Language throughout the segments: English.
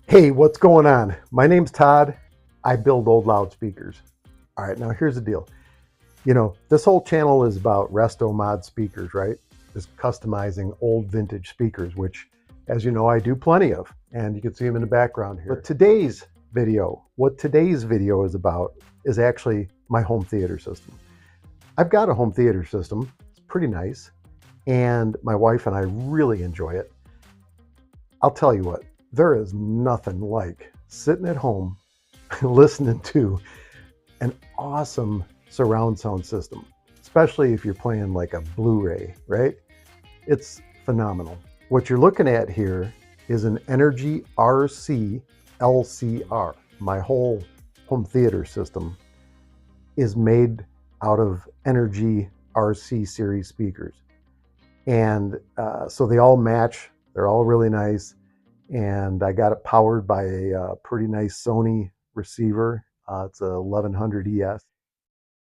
Hey, what's going on? My name's Todd. I build old loudspeakers. All right, now here's the deal. You know, this whole channel is about restomod speakers, right? Just customizing old vintage speakers, which, as you know, I do plenty of, and you can see them in the background here. But today's video, what today's video is about, is actually my home theater system. I've got a home theater system. It's pretty nice, and my wife and I really enjoy it. I'll tell you what, there is nothing like sitting at home listening to an awesome surround sound system, especially if you're playing like a Blu-ray, right? It's phenomenal. What you're looking at here is an Energy RC LCR. My whole home theater system is made out of Energy RC series speakers. And so they all match. They're all really nice. And I got it powered by a pretty nice Sony receiver. It's a 1100 ES.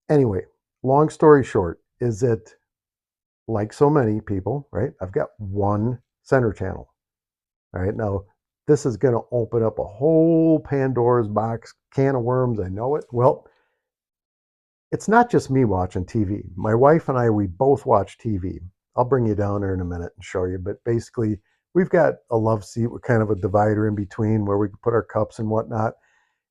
Anyway, long story short is that, like so many people, right, I've got one center channel. All right, now this is going to open up a whole Pandora's box, can of worms. I know it. Well, it's not just me watching TV. My wife and I, we both watch TV. I'll bring you down there in a minute and show you. But basically, we've got a love seat with kind of a divider in between where we can put our cups and whatnot.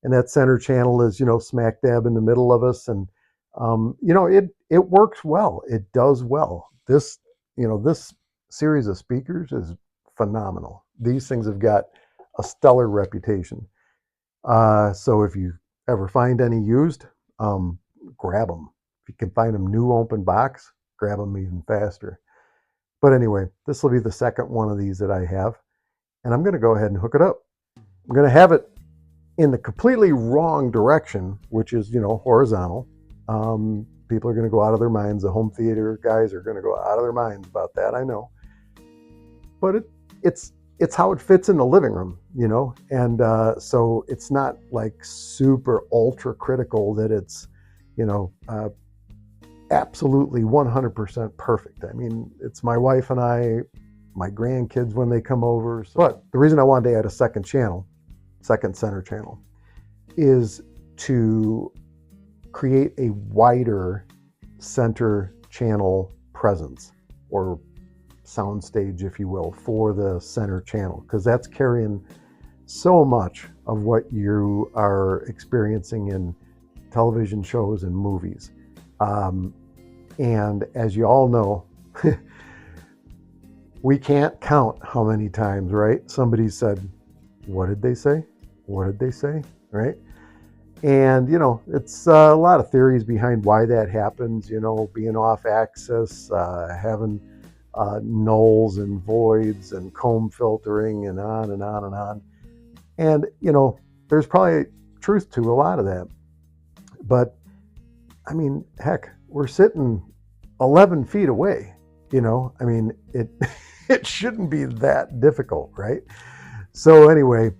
And that center channel is, you know, smack dab in the middle of us. And, you know, it works well. It does well. This, you know, this series of speakers is phenomenal. These things have got a stellar reputation. So if you ever find any used, grab them. If you can find them new open box, grab them even faster. But anyway, this will be the second one of these that I have, and I'm going to go ahead and hook it up. I'm going to have it in the completely wrong direction, which is, you know, horizontal. People are going to go out of their minds. The home theater guys are going to go out of their minds about that, I know. But it's how it fits in the living room, you know, and so it's not like super ultra critical that it's, you know, absolutely 100% perfect. I mean, it's my wife and I, my grandkids when they come over. But the reason I wanted to add a second channel, second center channel, is to create a wider center channel presence, or soundstage, if you will, for the center channel, because that's carrying so much of what you are experiencing in television shows and movies. And as you all know, we can't count how many times, right? Somebody said, what did they say? What did they say? Right? And, you know, it's a lot of theories behind why that happens, you know, being off axis, having nulls and voids and comb filtering and on and on and on. And, you know, there's probably truth to a lot of that. But, I mean, heck, we're sitting 11 feet away, you know, I mean, it shouldn't be that difficult, right? So anyway,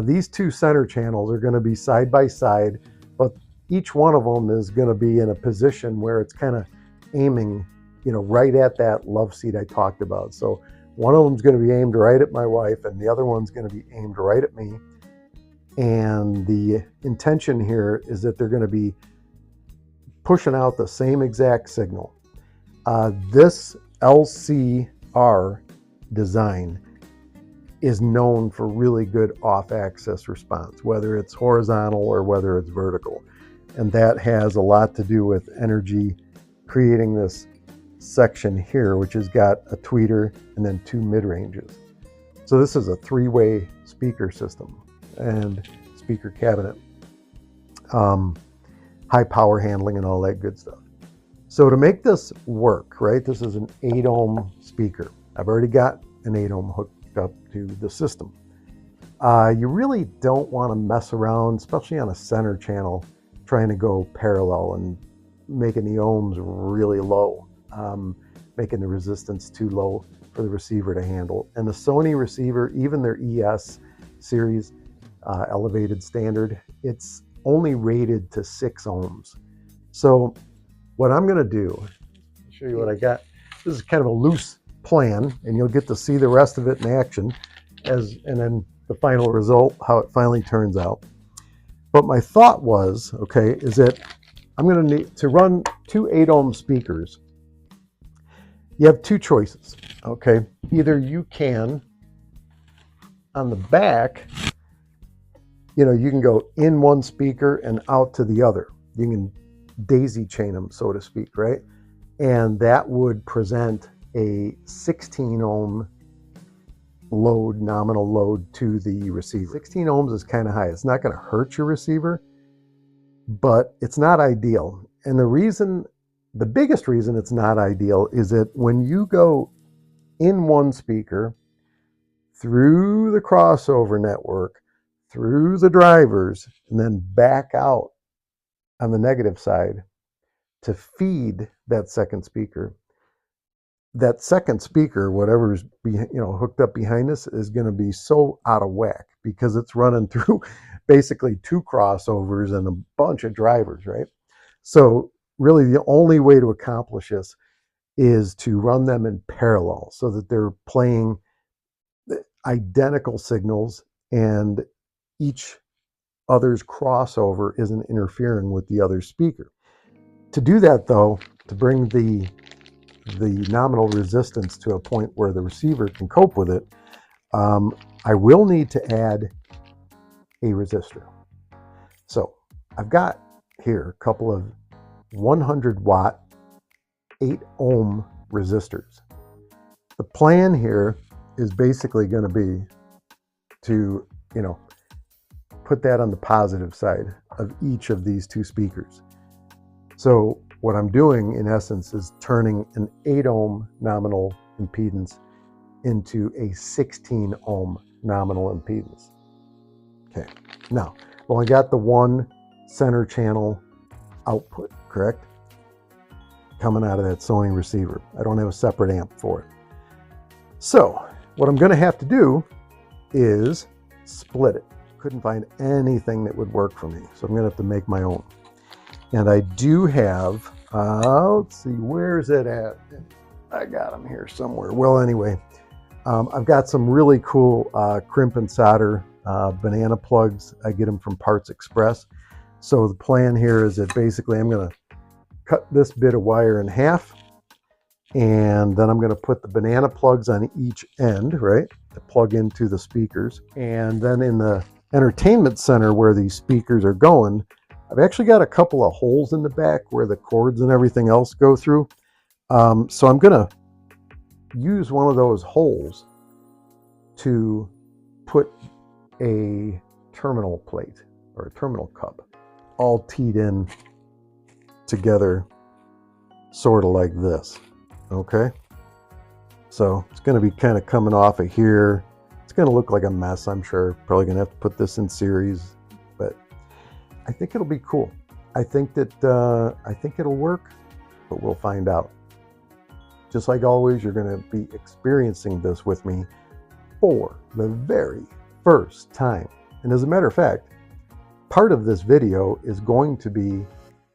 these two center channels are going to be side by side, but each one of them is going to be in a position where it's kind of aiming, you know, right at that love seat I talked about. So one of them is going to be aimed right at my wife, and the other one's going to be aimed right at me. And the intention here is that they're going to be pushing out the same exact signal. This LCR design is known for really good off-axis response, whether it's horizontal or whether it's vertical. And that has a lot to do with Energy creating this section here, which has got a tweeter and then two mid-ranges. So this is a three-way speaker system and speaker cabinet. High power handling and all that good stuff. So to make this work, right, this is an 8 ohm speaker. I've already got an 8 ohm hooked up to the system. You really don't want to mess around, especially on a center channel, trying to go parallel and making the ohms really low, making the resistance too low for the receiver to handle. And the Sony receiver, even their ES series, elevated standard, it's only rated to 6 ohms. So what I'm going to do, I'll show you what I got. This is kind of a loose plan, and you'll get to see the rest of it in action, and then the final result, how it finally turns out. But my thought was, okay, is that I'm going to need to run 2 8-ohm speakers. You have 2 choices, okay? Either you can, on the back, you know, you can go in one speaker and out to the other. You can daisy chain them, so to speak, right? And that would present a 16-ohm load, nominal load to the receiver. 16 ohms is kind of high. It's not going to hurt your receiver, but it's not ideal. And the biggest reason it's not ideal is that when you go in one speaker, through the crossover network, through the drivers, and then back out on the negative side to feed that second speaker, whatever's hooked up behind this, is going to be so out of whack because it's running through basically 2 crossovers and a bunch of drivers, right? So really the only way to accomplish this is to run them in parallel so that they're playing identical signals and each other's crossover isn't interfering with the other speaker. To do that, though, to bring the nominal resistance to a point where the receiver can cope with it, I will need to add a resistor. So I've got here a couple of 100 watt 8 ohm resistors. The plan here is basically going to be to, put that on the positive side of each of these 2 speakers. So what I'm doing in essence is turning an 8 ohm nominal impedance into a 16 ohm nominal impedance. Okay, now I've only got the one center channel output, correct? Coming out of that Sony receiver. I don't have a separate amp for it. So what I'm going to have to do is split it. Couldn't find anything that would work for me, so I'm going to have to make my own. And I do have, let's see, where is it at? I got them here somewhere. Well, anyway, I've got some really cool crimp and solder banana plugs. I get them from Parts Express. So the plan here is that basically I'm going to cut this bit of wire in half, and then I'm going to put the banana plugs on each end, right, to plug into the speakers. And then in the entertainment center where these speakers are going, I've actually got a couple of holes in the back where the cords and everything else go through. So I'm going to use one of those holes to put a terminal plate or a terminal cup all teed in together, sort of like this. Okay, so it's going to be kind of coming off of here. It's going to look like a mess, I'm sure. Probably going to have to put this in series, but I think it'll be cool. I think it'll work, but we'll find out. Just like always, you're going to be experiencing this with me for the very first time. And as a matter of fact, part of this video is going to be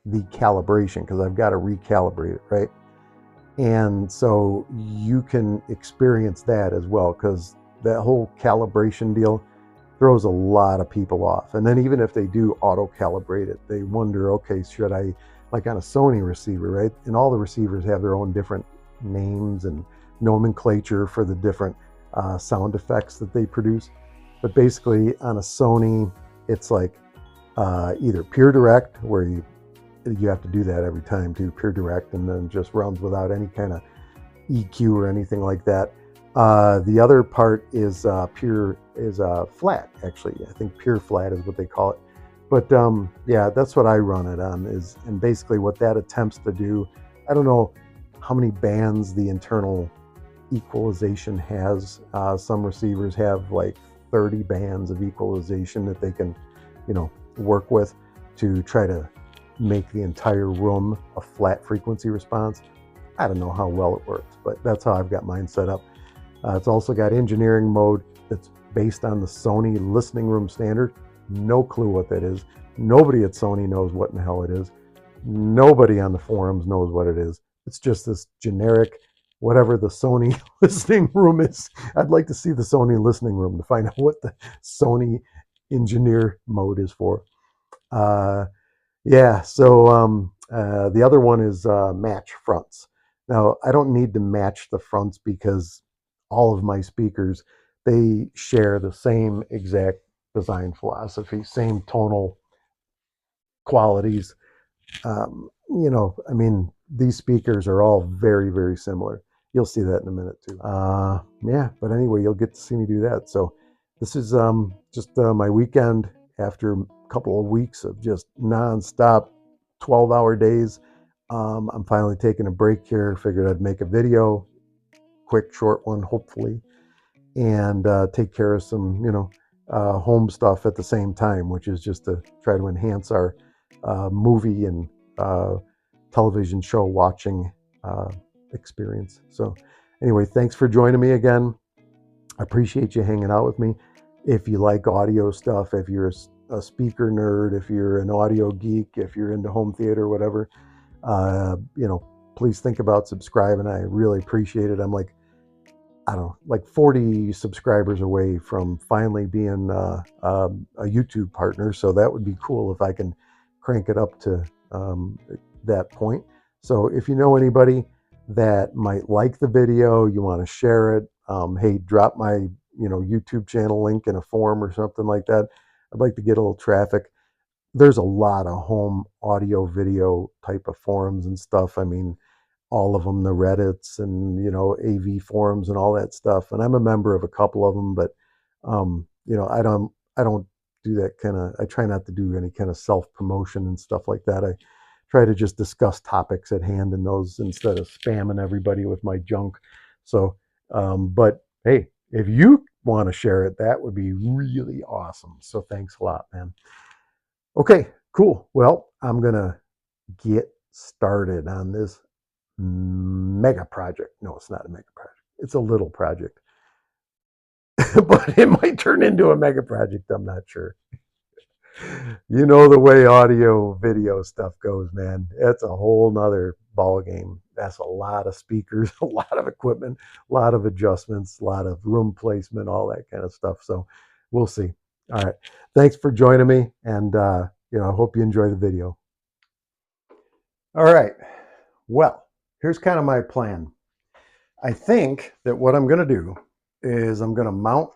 the calibration, because I've got to recalibrate it, right? And so you can experience that as well, because that whole calibration deal throws a lot of people off. And then even if they do auto calibrate it, they wonder, okay, should I, like on a Sony receiver, right? And all the receivers have their own different names and nomenclature for the different sound effects that they produce. But basically on a Sony, it's like either pure direct, where you have to do that every time too, pure direct, and then just runs without any kind of EQ or anything like that. The other part is flat, actually. I think pure flat is what they call it. But yeah, that's what I run it on, and basically what that attempts to do, I don't know how many bands the internal equalization has. Some receivers have like 30 bands of equalization that they can, work with to try to make the entire room a flat frequency response. I don't know how well it works, but that's how I've got mine set up. It's also got engineering mode that's based on the Sony listening room standard. No clue what that is. Nobody at Sony knows what in the hell it is. Nobody on the forums knows what it is. It's just this generic, whatever the Sony listening room is. I'd like to see the Sony listening room to find out what the Sony engineer mode is for. Yeah, so the other one is match fronts. Now, I don't need to match the fronts because all of my speakers, they share the same exact design philosophy, same tonal qualities. You know, I mean, these speakers are all very, very similar. You'll see that in a minute too. Yeah, but anyway, you'll get to see me do that. So this is just my weekend after a couple of weeks of just nonstop 12-hour days. I'm finally taking a break here. Figured I'd make a video, quick, short one, hopefully, and take care of some, you know, home stuff at the same time, which is just to try to enhance our movie and television show watching experience. So anyway, thanks for joining me again. I appreciate you hanging out with me. If you like audio stuff, if you're a speaker nerd, if you're an audio geek, if you're into home theater, whatever, you know, please think about subscribing. I really appreciate it. I'm like, I don't know, like 40 subscribers away from finally being a YouTube partner. So that would be cool if I can crank it up to that point. So if you know anybody that might like the video, you want to share it, hey, drop my, you know, YouTube channel link in a forum or something like that. I'd like to get a little traffic. There's a lot of home audio video type of forums and stuff. I mean, all of them, the Reddits and, you know, AV forums and all that stuff. And I'm a member of a couple of them, but, you know, I don't do that kind of, I try not to do any kind of self-promotion and stuff like that. I try to just discuss topics at hand in those instead of spamming everybody with my junk. So, but hey, if you want to share it, that would be really awesome. So thanks a lot, man. Okay, cool. Well, I'm going to get started on this mega project. No, it's not a mega project. It's a little project. But it might turn into a mega project. I'm not sure. You know the way audio video stuff goes, man. It's a whole nother ball game. That's a lot of speakers, a lot of equipment, a lot of adjustments, a lot of room placement, all that kind of stuff. So we'll see. All right. Thanks for joining me. And, you know, I hope you enjoy the video. All right. Well, here's kind of my plan. I think that what I'm going to do is I'm going to mount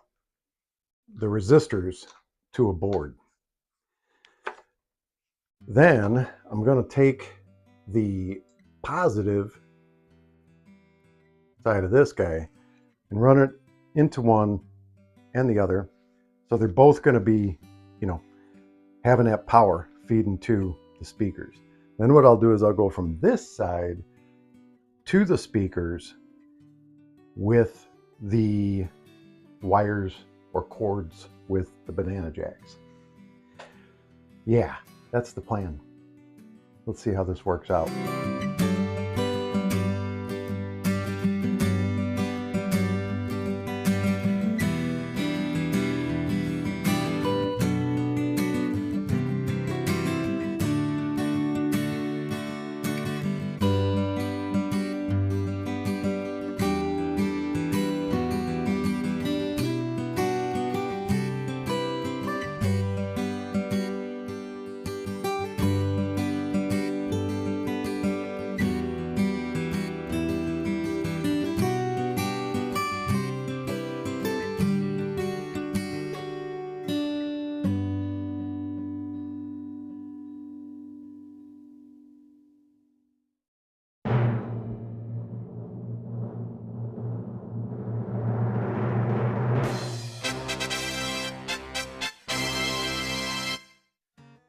the resistors to a board. Then I'm going to take the positive side of this guy and run it into one and the other. So they're both going to be, you know, having that power feeding to the speakers. Then what I'll do is I'll go from this side to the speakers with the wires or cords with the banana jacks. Yeah, that's the plan. Let's see how this works out.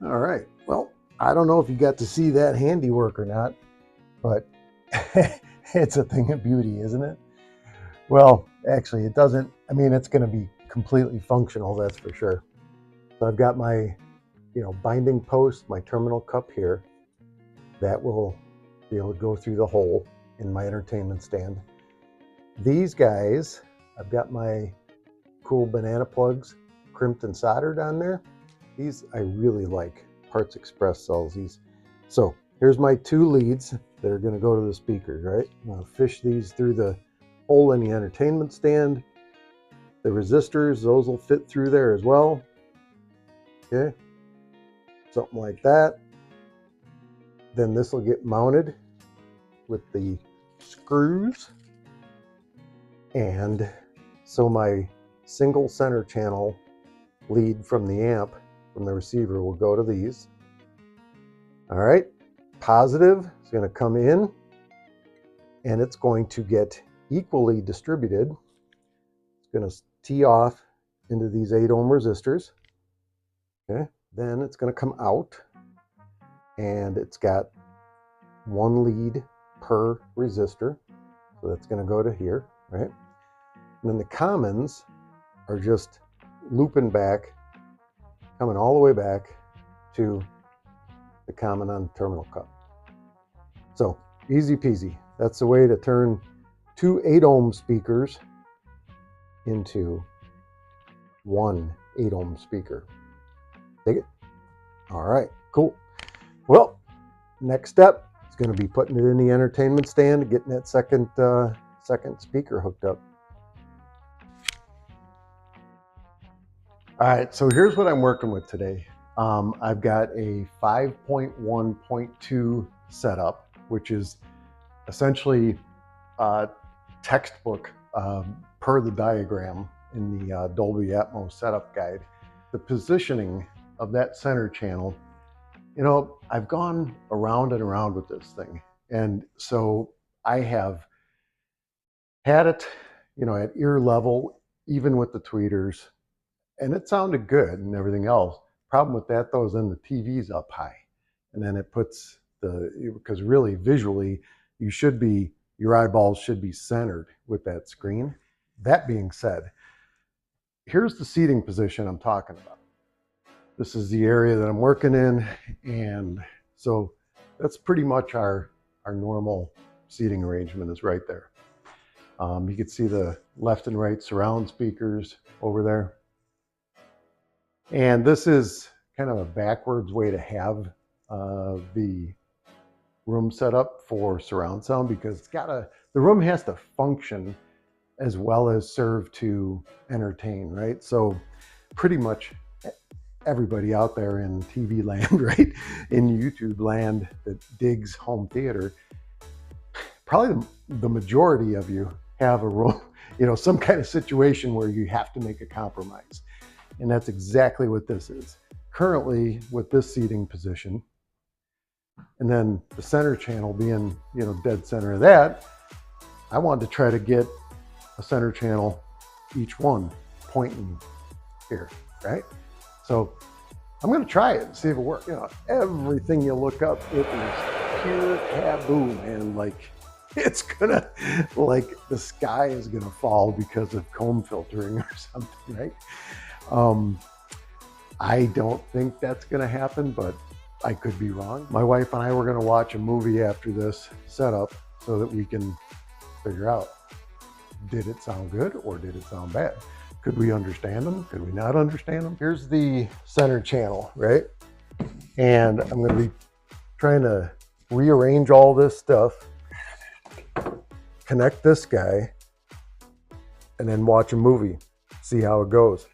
All right, well, I don't know if you got to see that handiwork or not, but it's a thing of beauty, isn't it? Well, actually, it doesn't. I mean, it's going to be completely functional, that's for sure. So I've got my, you know, binding post, my terminal cup here. That will be able to go through the hole in my entertainment stand. These guys, I've got my cool banana plugs crimped and soldered on there. These I really like. Parts Express sells these. So Here's my 2 leads that are going to go to the speakers, right? I'm going to fish these through the hole in the entertainment stand. The resistors, those will fit through there as well. Okay, something like that. Then this will get mounted with the screws. And so my single center channel lead from the amp, from the receiver, will go to these. All right, positive is going to come in, and it's going to get equally distributed. It's going to tee off into these 8 ohm resistors. Okay, then it's going to come out, and it's got 1 lead per resistor. So that's going to go to here, right? And then the commons are just looping back, coming all the way back to the common on the terminal cut. So easy peasy. That's the way to turn 2 8 ohm speakers into 1 8 ohm speaker. Take it? All right, cool. Well, next step is going to be putting it in the entertainment stand, getting that second speaker hooked up. All right, so here's what I'm working with today. I've got a 5.1.2 setup, which is essentially textbook per the diagram in the Dolby Atmos setup guide. The positioning of that center channel, you know, I've gone around and around with this thing. And so I have had it, you know, at ear level, even with the tweeters, and it sounded good and everything else. Problem with that though is then the TV's up high, and then it puts because really visually your eyeballs should be centered with that screen. That being said, here's the seating position I'm talking about. This is the area that I'm working in, and so that's pretty much our normal seating arrangement is right there. You can see the left and right surround speakers over there. And this is kind of a backwards way to have the room set up for surround sound, because the room has to function as well as serve to entertain, right? So pretty much everybody out there in TV land, right, in YouTube land that digs home theater, probably the majority of you have a room, you know, some kind of situation where you have to make a compromise. And that's exactly what this is. Currently with this seating position, and then the center channel being, you know, dead center of that, I wanted to try to get a center channel, each one pointing here, right? So I'm going to try it and see if it works. You know, everything you look up, it is pure taboo, man. Like, it's gonna, like, the sky is gonna fall because of comb filtering or something, right? I don't think that's gonna happen, but I could be wrong. My wife and I were gonna watch a movie after this setup so that we can figure out, did it sound good or did it sound bad? Could we understand them? Could we not understand them? Here's the center channel, right? And I'm gonna be trying to rearrange all this stuff, connect this guy, and then watch a movie, see how it goes.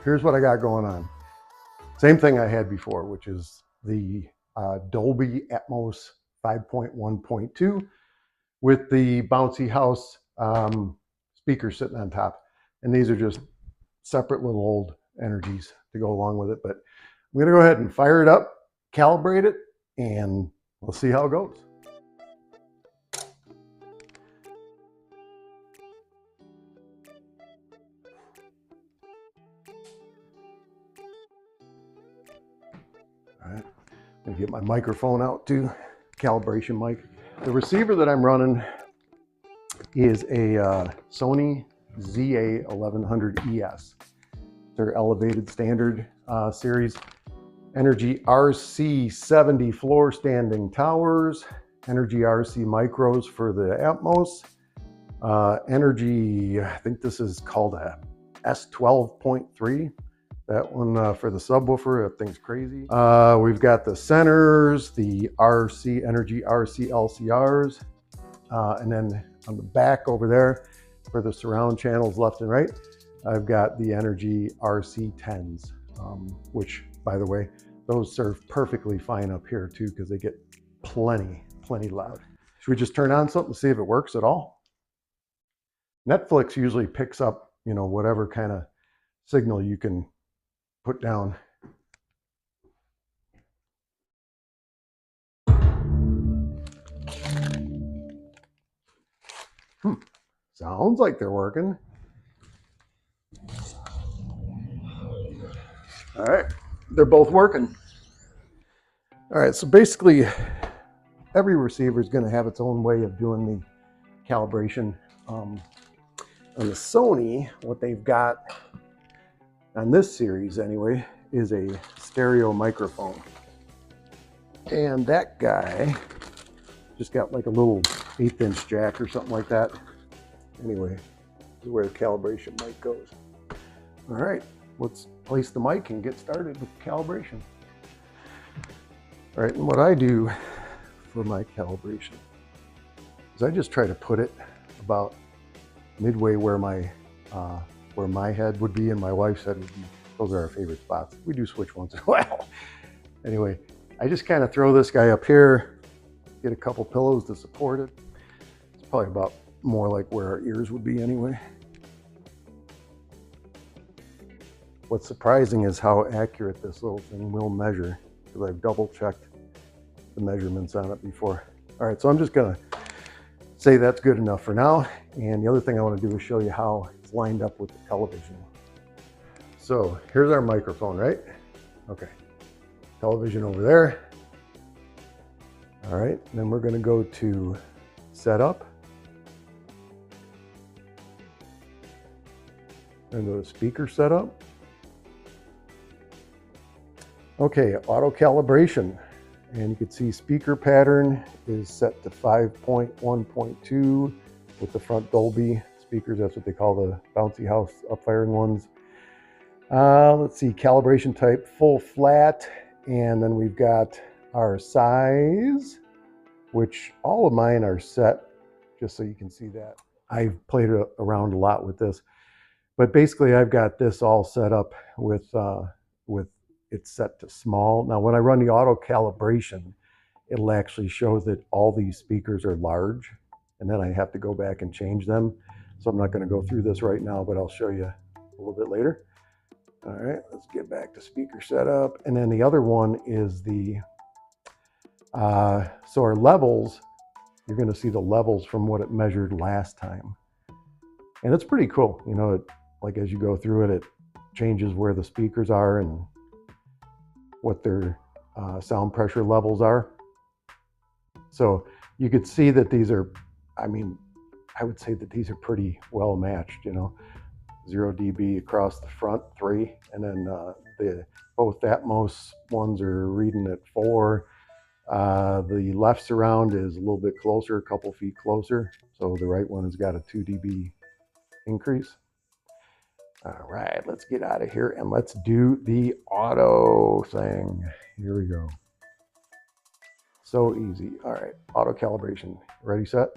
here's what I got going on. Same thing I had before, which is the Dolby Atmos 5.1.2 with the bouncy house speaker sitting on top. And these are just separate little old energies to go along with it. But I'm going to go ahead and fire it up, calibrate it, and we'll see how it goes. All right, I'm going to get my microphone out too, calibration mic. The receiver that I'm running is a Sony ZA1100 ES. Their elevated standard series. Energy RC 70 floor standing towers. Energy RC micros for the Atmos. Energy, I think this is called a S12.3. That one for the subwoofer, that thing's crazy. We've got the centers, the Energy RC LCRs, and then on the back over there for the surround channels left and right, I've got the Energy RC10s, which, by the way, those serve perfectly fine up here too, because they get plenty loud. Should we just turn on something to see if it works at all? Netflix usually picks up, you know, whatever kind of signal you can put down. Sounds like they're working. All right, they're both working. All right, so basically every receiver is going to have its own way of doing the calibration. On the Sony, what they've got on this series anyway is a stereo microphone. And that guy just got like a little 1/8" jack or something like that. Anyway, this is where the calibration mic goes. All right, let's place the mic and get started with calibration. All right, and what I do for my calibration is I just try to put it about midway where my head would be and my wife's head would be. Those are our favorite spots. We do switch once in a while. Anyway, I just kind of throw this guy up here, get a couple pillows to support it. It's probably about more like where our ears would be anyway. What's surprising is how accurate this little thing will measure, because I've double checked the measurements on it before. All right, so I'm just gonna say that's good enough for now. And the other thing I want to do is show you how it's lined up with the television. So here's our microphone, right? Okay, television over there. All right, and then we're gonna go to setup. And go to speaker setup. Okay, auto calibration. And you can see speaker pattern is set to 5.1.2 with the front Dolby speakers. That's what they call the bouncy house up-firing ones. Let's see, calibration type full flat. And then we've got our size, which all of mine are set, just so you can see that. I've played around a lot with this. But basically, I've got this all set up with it's set to small. Now, when I run the auto calibration, it'll actually show that all these speakers are large, and then I have to go back and change them. So I'm not going to go through this right now, but I'll show you a little bit later. All right, let's get back to speaker setup. And then the other one is the, so our levels, you're going to see the levels from what it measured last time. And it's pretty cool. You know, like as you go through it, it changes where the speakers are and what their sound pressure levels are. So you could see that these are, I mean, I would say that these are pretty well matched, you know, 0 dB across the front, 3, and then both Atmos ones are reading at 4. The left surround is a little bit closer, a couple feet closer. So the right one has got a 2 dB increase. All right, let's get out of here and let's do the auto thing. Here we go. So easy. All right, auto calibration. Ready, set?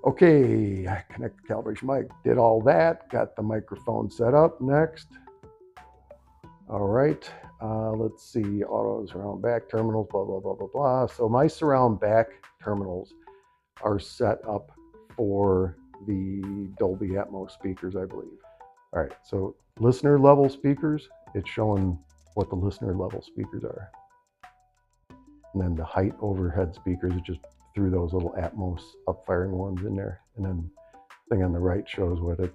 Okay, I connect the calibration mic. Did all that. Got the microphone set up. Next. All right, let's see, auto surround back terminals, blah, blah, blah, blah, blah. So my surround back terminals are set up for the Dolby Atmos speakers, I believe. All right, so listener level speakers, it's showing what the listener level speakers are. And then the height overhead speakers, it just threw those little Atmos up-firing ones in there. And then the thing on the right shows what it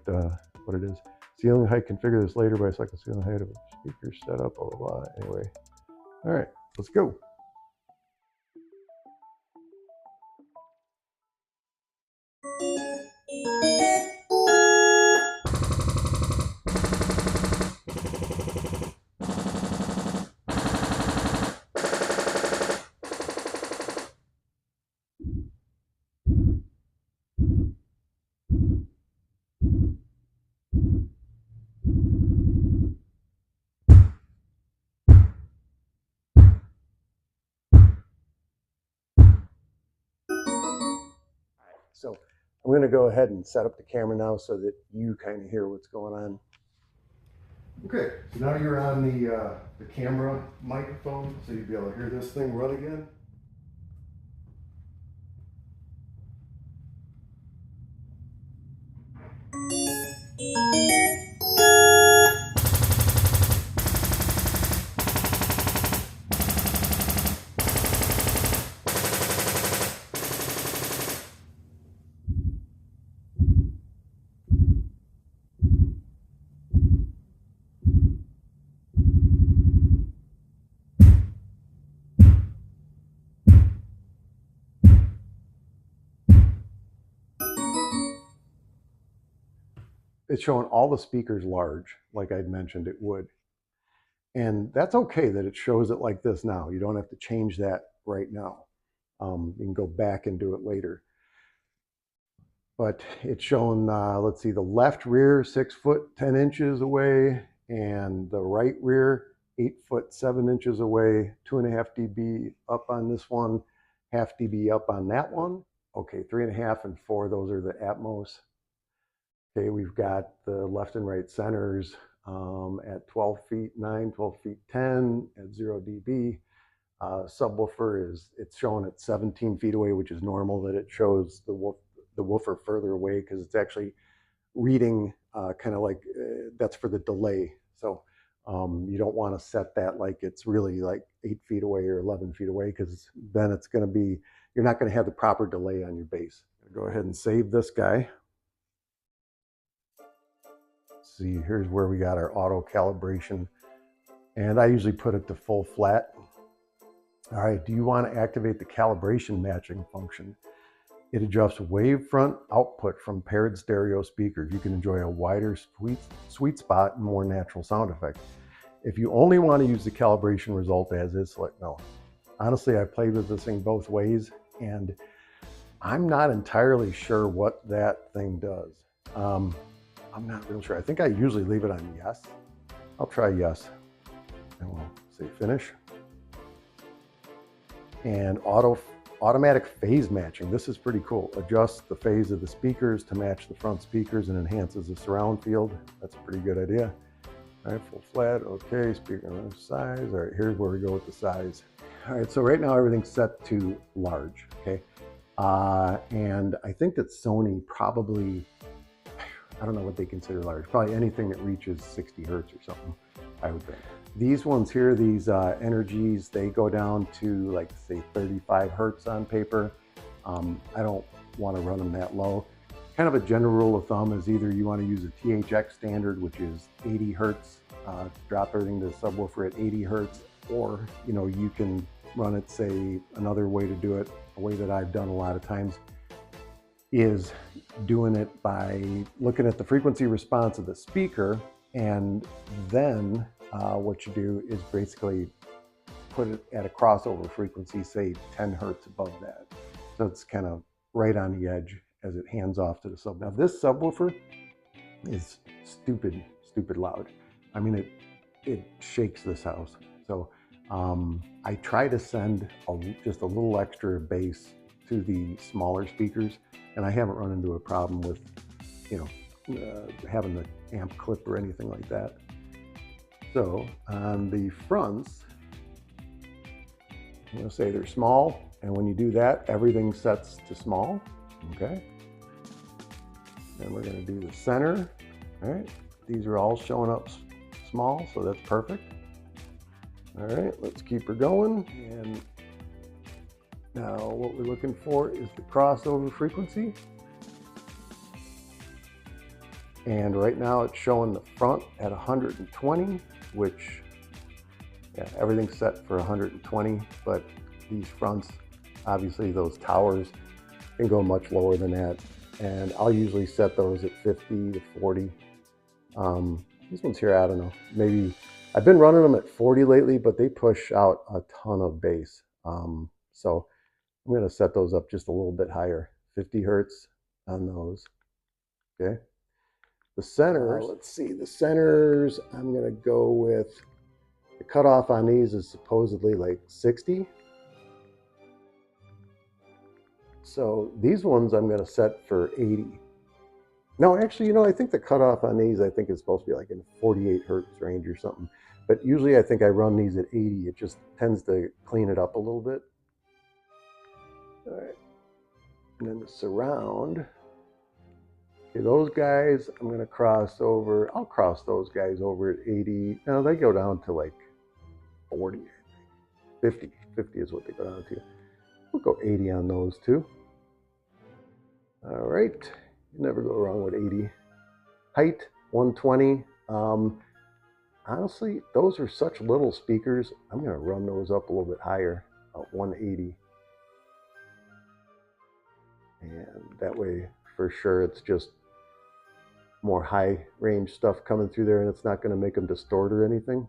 is. Ceiling height, configure this later by selecting ceiling height of a speaker setup, blah, blah, blah. Anyway, all right, let's go. So I'm going to go ahead and set up the camera now so that you kind of hear what's going on. Okay, so now you're on the camera microphone, so you'll be able to hear this thing run again. It's showing all the speakers large, like I'd mentioned it would. And that's okay that it shows it like this now. You don't have to change that right now. You can go back and do it later. But it's showing, let's see, the left rear 6 foot 10 inches away, and the right rear 8 foot 7 inches away, 2.5 dB up on this one, 0.5 dB up on that one. Okay, 3.5 and 4, those are the Atmos. Okay, we've got the left and right centers at 12 feet 9, 12 feet 10 at 0 dB. Subwoofer it's showing at 17 feet away, which is normal that it shows the woofer further away because it's actually reading kind of like that's for the delay. So you don't want to set that like it's really like 8 feet away or 11 feet away, because then it's going to be, you're not going to have the proper delay on your bass. Go ahead and save this guy. See, here's where we got our auto calibration, and I usually put it to full flat. All right, do you want to activate the calibration matching function? It adjusts wavefront output from paired stereo speakers. You can enjoy a wider sweet spot and more natural sound effects. If you only want to use the calibration result as is, select no. Honestly, I played with this thing both ways, and I'm not entirely sure what that thing does. I'm not real sure. I think I usually leave it on yes. I'll try yes, and we'll say finish. And automatic phase matching. This is pretty cool. Adjusts the phase of the speakers to match the front speakers and enhances the surround field. That's a pretty good idea. All right, full flat, okay, speaker size. All right, here's where we go with the size. All right, so right now everything's set to large, okay? And I think that Sony probably, I don't know what they consider large, probably anything that reaches 60 hertz or something, I would think. These ones here, these energies, they go down to like say 35 hertz on paper. I don't want to run them that low. Kind of a general rule of thumb is either you want to use a THX standard, which is 80 hertz, drop everything to the subwoofer at 80 hertz, or you can run it, say, another way to do it, a way that I've done a lot of times, is doing it by looking at the frequency response of the speaker, and then what you do is basically put it at a crossover frequency, say 10 hertz above that. So it's kind of right on the edge as it hands off to the sub. Now this subwoofer is stupid loud. I mean, it shakes this house. So I try to send just a little extra bass to the smaller speakers, and I haven't run into a problem with, having the amp clip or anything like that. So on the fronts, I'm going to say they're small, and when you do that, everything sets to small. Okay. Then we're going to do the center. All right. These are all showing up small, so that's perfect. All right, let's keep her going. And now what we're looking for is the crossover frequency. And right now it's showing the front at 120, which, yeah, everything's set for 120, but these fronts, obviously those towers can go much lower than that. And I'll usually set those at 50 to 40. These ones here, I don't know, maybe I've been running them at 40 lately, but they push out a ton of bass. So I'm going to set those up just a little bit higher, 50 hertz on those. Okay. The centers, let's see, the centers, I'm going to go with, the cutoff on these is supposedly like 60. So these ones I'm going to set for 80. No, actually, you know, I think the cutoff on these, I think is supposed to be like in 48 hertz range or something. But usually I think I run these at 80. It just tends to clean it up a little bit. All right. And then the surround. Okay, those guys, I'm going to cross over. I'll cross those guys over at 80. Now they go down to like 40, 50. 50 is what they go down to. We'll go 80 on those too. All right. You never go wrong with 80. Height, 120. Honestly, those are such little speakers. I'm going to run those up a little bit higher, about 180. And that way, for sure, it's just more high range stuff coming through there, and it's not going to make them distort or anything.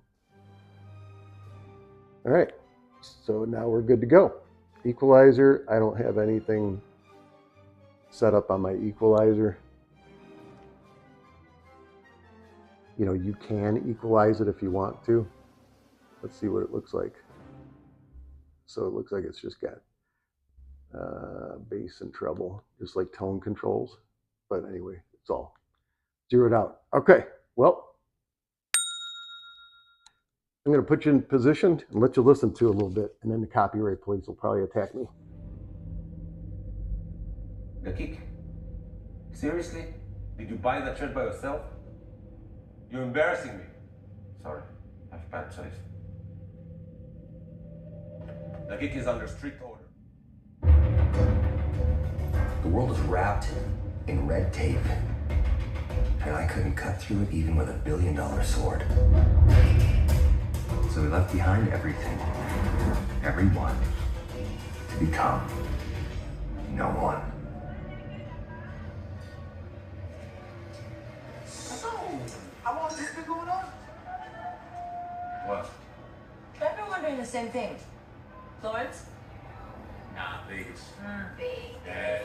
All right, so now we're good to go. Equalizer, I don't have anything set up on my equalizer. You know, you can equalize it if you want to. Let's see what it looks like. So it looks like it's just got bass and treble, just like tone controls. But anyway, it's all zeroed out. Okay, well, I'm going to put you in position and let you listen to a little bit, and then the copyright police will probably attack me. The kick? Seriously? Did you buy that shirt by yourself? You're embarrassing me. Sorry, I have bad taste. The kick is under strict order. The world is wrapped in red tape, and I couldn't cut through it even with $1 billion sword. So we left behind everything, everyone, to become no one. So, how long has this been going on? What? I've been wondering the same thing. Lawrence? Nah, Vegas. Vegas. Yeah,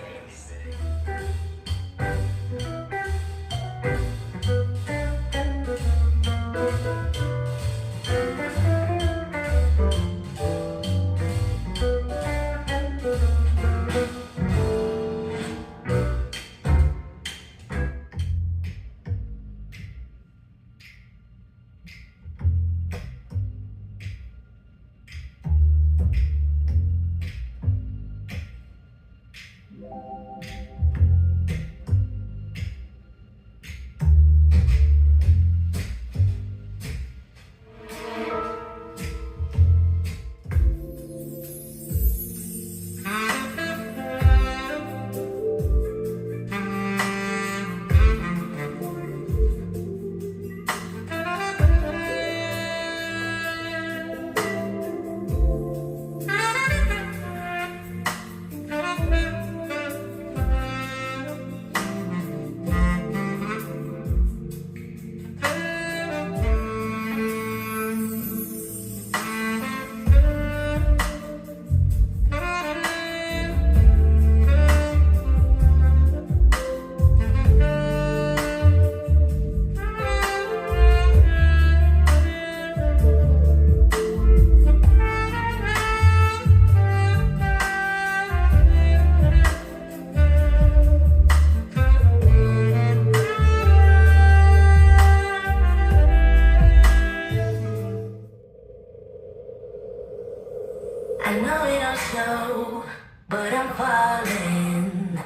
I know it don't show, but I'm falling.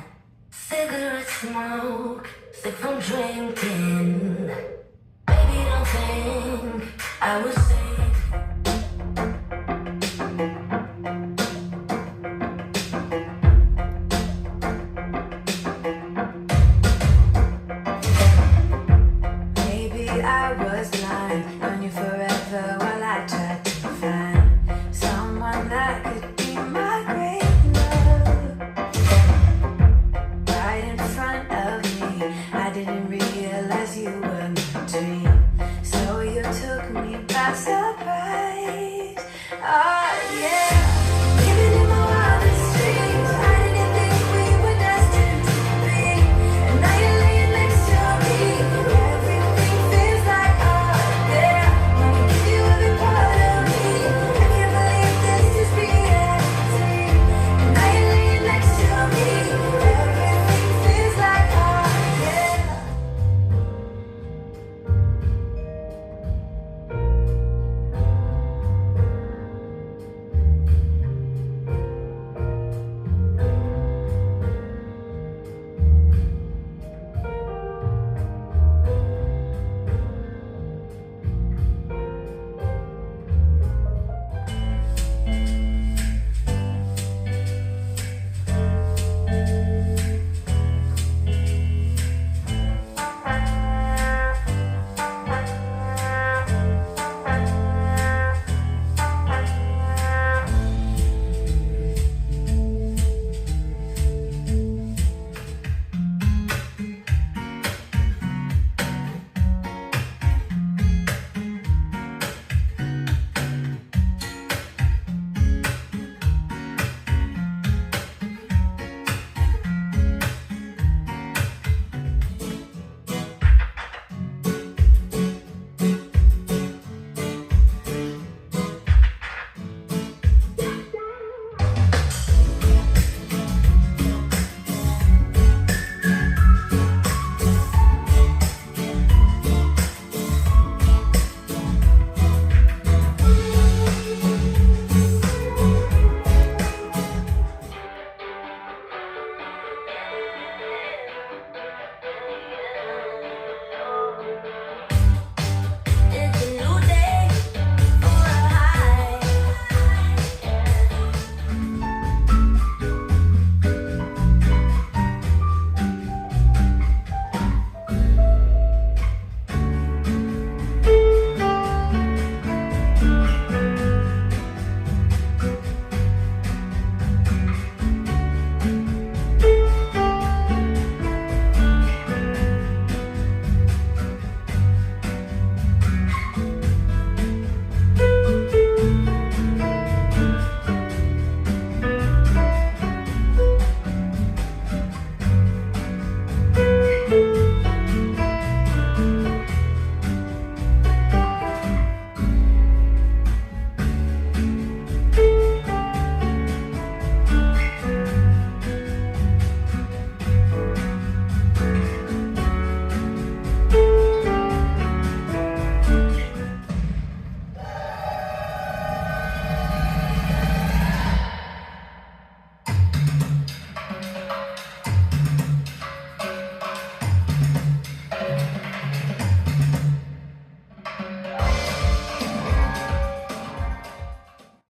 Cigarette smoke, sick from drinking. Baby, don't think I was saying.